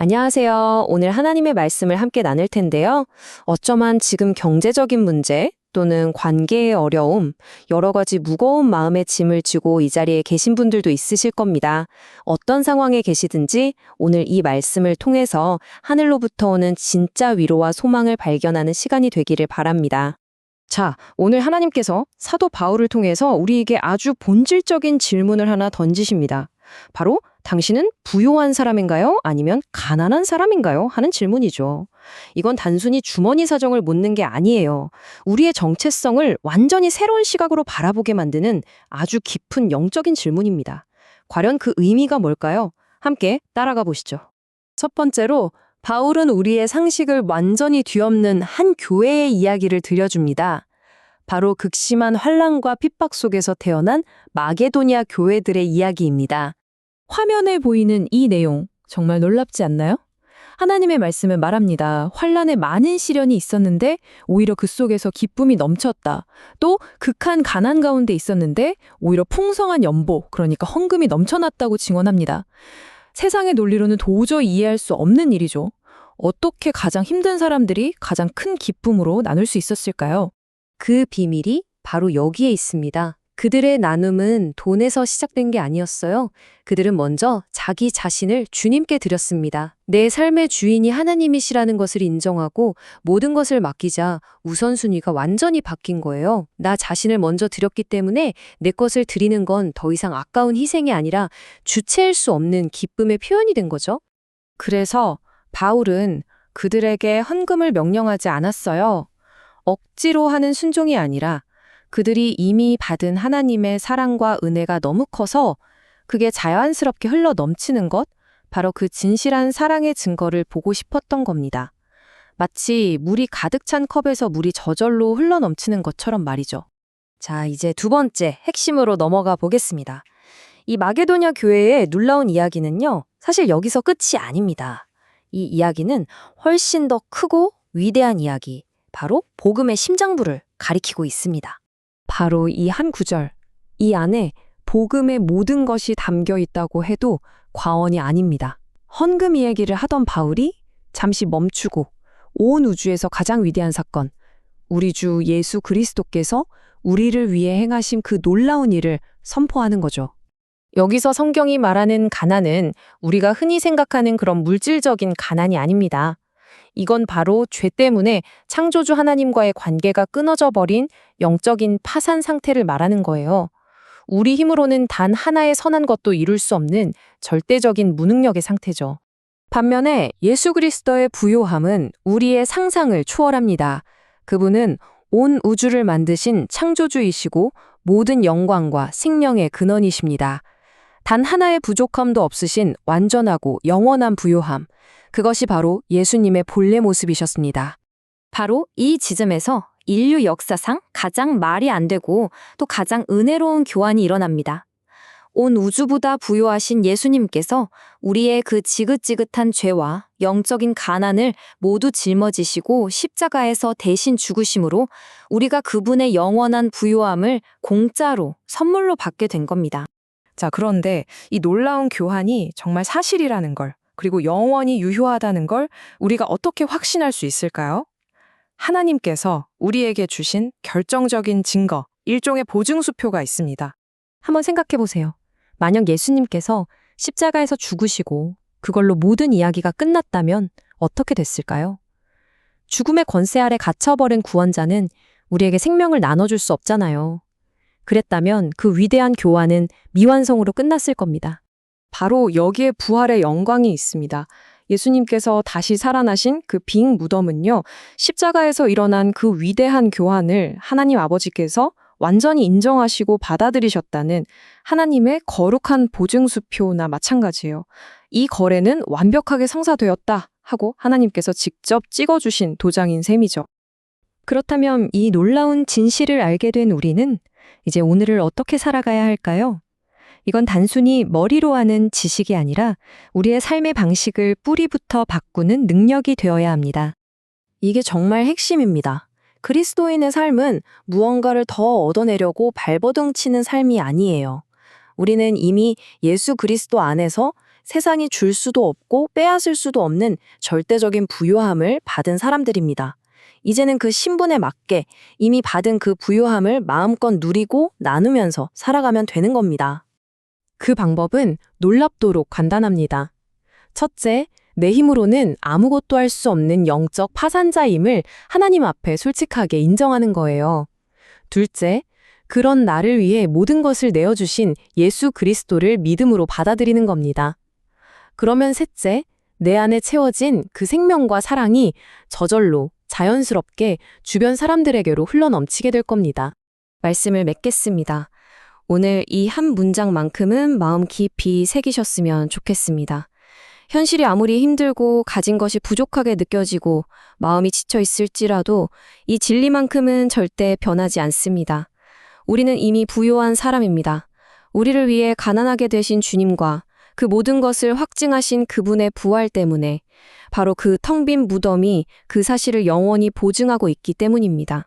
안녕하세요. 오늘 하나님의 말씀을 함께 나눌 텐데요. 어쩌면 지금 경제적인 문제 또는 관계의 어려움, 여러 가지 무거운 마음의 짐을 지고 이 자리에 계신 분들도 있으실 겁니다. 어떤 상황에 계시든지 오늘 이 말씀을 통해서 하늘로부터 오는 진짜 위로와 소망을 발견하는 시간이 되기를 바랍니다. 자, 오늘 하나님께서 사도 바울을 통해서 우리에게 아주 본질적인 질문을 하나 던지십니다. 바로 당신은 부요한 사람인가요? 아니면 가난한 사람인가요? 하는 질문이죠. 이건 단순히 주머니 사정을 묻는 게 아니에요. 우리의 정체성을 완전히 새로운 시각으로 바라보게 만드는 아주 깊은 영적인 질문입니다. 과연 그 의미가 뭘까요? 함께 따라가 보시죠. 첫 번째로 바울은 우리의 상식을 완전히 뒤엎는 한 교회의 이야기를 들려줍니다. 바로 극심한 환난과 핍박 속에서 태어난 마게도냐 교회들의 이야기입니다. 화면에 보이는 이 내용 정말 놀랍지 않나요? 하나님의 말씀은 말합니다. 환난에 많은 시련이 있었는데 오히려 그 속에서 기쁨이 넘쳤다. 또 극한 가난 가운데 있었는데 오히려 풍성한 연보, 그러니까 헌금이 넘쳐났다고 증언합니다. 세상의 논리로는 도저히 이해할 수 없는 일이죠. 어떻게 가장 힘든 사람들이 가장 큰 기쁨으로 나눌 수 있었을까요? 그 비밀이 바로 여기에 있습니다. 그들의 나눔은 돈에서 시작된 게 아니었어요. 그들은 먼저 자기 자신을 주님께 드렸습니다. 내 삶의 주인이 하나님이시라는 것을 인정하고 모든 것을 맡기자 우선순위가 완전히 바뀐 거예요. 나 자신을 먼저 드렸기 때문에 내 것을 드리는 건 더 이상 아까운 희생이 아니라 주체할 수 없는 기쁨의 표현이 된 거죠. 그래서 바울은 그들에게 헌금을 명령하지 않았어요. 억지로 하는 순종이 아니라 그들이 이미 받은 하나님의 사랑과 은혜가 너무 커서 그게 자연스럽게 흘러 넘치는 것, 바로 그 진실한 사랑의 증거를 보고 싶었던 겁니다. 마치 물이 가득 찬 컵에서 물이 저절로 흘러 넘치는 것처럼 말이죠. 자, 이제 두 번째 핵심으로 넘어가 보겠습니다. 이 마게도냐 교회의 놀라운 이야기는요, 사실 여기서 끝이 아닙니다. 이 이야기는 훨씬 더 크고 위대한 이야기, 바로 복음의 심장부를 가리키고 있습니다. 바로 이 한 구절, 이 안에 복음의 모든 것이 담겨 있다고 해도 과언이 아닙니다. 헌금 이야기를 하던 바울이 잠시 멈추고 온 우주에서 가장 위대한 사건, 우리 주 예수 그리스도께서 우리를 위해 행하신 그 놀라운 일을 선포하는 거죠. 여기서 성경이 말하는 가난은 우리가 흔히 생각하는 그런 물질적인 가난이 아닙니다. 이건 바로 죄 때문에 창조주 하나님과의 관계가 끊어져 버린 영적인 파산 상태를 말하는 거예요. 우리 힘으로는 단 하나의 선한 것도 이룰 수 없는 절대적인 무능력의 상태죠. 반면에 예수 그리스도의 부요함은 우리의 상상을 초월합니다. 그분은 온 우주를 만드신 창조주이시고 모든 영광과 생명의 근원이십니다. 단 하나의 부족함도 없으신 완전하고 영원한 부요함. 그것이 바로 예수님의 본래 모습이셨습니다. 바로 이 지점에서 인류 역사상 가장 말이 안 되고 또 가장 은혜로운 교환이 일어납니다. 온 우주보다 부요하신 예수님께서 우리의 그 지긋지긋한 죄와 영적인 가난을 모두 짊어지시고 십자가에서 대신 죽으심으로 우리가 그분의 영원한 부요함을 공짜로 선물로 받게 된 겁니다. 자, 그런데 이 놀라운 교환이 정말 사실이라는 걸, 그리고 영원히 유효하다는 걸 우리가 어떻게 확신할 수 있을까요? 하나님께서 우리에게 주신 결정적인 증거, 일종의 보증수표가 있습니다. 한번 생각해 보세요. 만약 예수님께서 십자가에서 죽으시고 그걸로 모든 이야기가 끝났다면 어떻게 됐을까요? 죽음의 권세 아래 갇혀버린 구원자는 우리에게 생명을 나눠줄 수 없잖아요. 그랬다면 그 위대한 교환은 미완성으로 끝났을 겁니다. 바로 여기에 부활의 영광이 있습니다. 예수님께서 다시 살아나신 그 빈 무덤은요, 십자가에서 일어난 그 위대한 교환을 하나님 아버지께서 완전히 인정하시고 받아들이셨다는 하나님의 거룩한 보증수표나 마찬가지예요. 이 거래는 완벽하게 성사되었다 하고 하나님께서 직접 찍어주신 도장인 셈이죠. 그렇다면 이 놀라운 진실을 알게 된 우리는 이제 오늘을 어떻게 살아가야 할까요? 이건 단순히 머리로 하는 지식이 아니라 우리의 삶의 방식을 뿌리부터 바꾸는 능력이 되어야 합니다. 이게 정말 핵심입니다. 그리스도인의 삶은 무언가를 더 얻어내려고 발버둥 치는 삶이 아니에요. 우리는 이미 예수 그리스도 안에서 세상이 줄 수도 없고 빼앗을 수도 없는 절대적인 부유함을 받은 사람들입니다. 이제는 그 신분에 맞게 이미 받은 그 부유함을 마음껏 누리고 나누면서 살아가면 되는 겁니다. 그 방법은 놀랍도록 간단합니다. 첫째, 내 힘으로는 아무것도 할 수 없는 영적 파산자임을 하나님 앞에 솔직하게 인정하는 거예요. 둘째, 그런 나를 위해 모든 것을 내어주신 예수 그리스도를 믿음으로 받아들이는 겁니다. 그러면 셋째, 내 안에 채워진 그 생명과 사랑이 저절로 자연스럽게 주변 사람들에게로 흘러넘치게 될 겁니다. 말씀을 맺겠습니다. 오늘 이 한 문장만큼은 마음 깊이 새기셨으면 좋겠습니다. 현실이 아무리 힘들고 가진 것이 부족하게 느껴지고 마음이 지쳐 있을지라도 이 진리만큼은 절대 변하지 않습니다. 우리는 이미 부유한 사람입니다. 우리를 위해 가난하게 되신 주님과 그 모든 것을 확증하신 그분의 부활 때문에 바로 그 텅 빈 무덤이 그 사실을 영원히 보증하고 있기 때문입니다.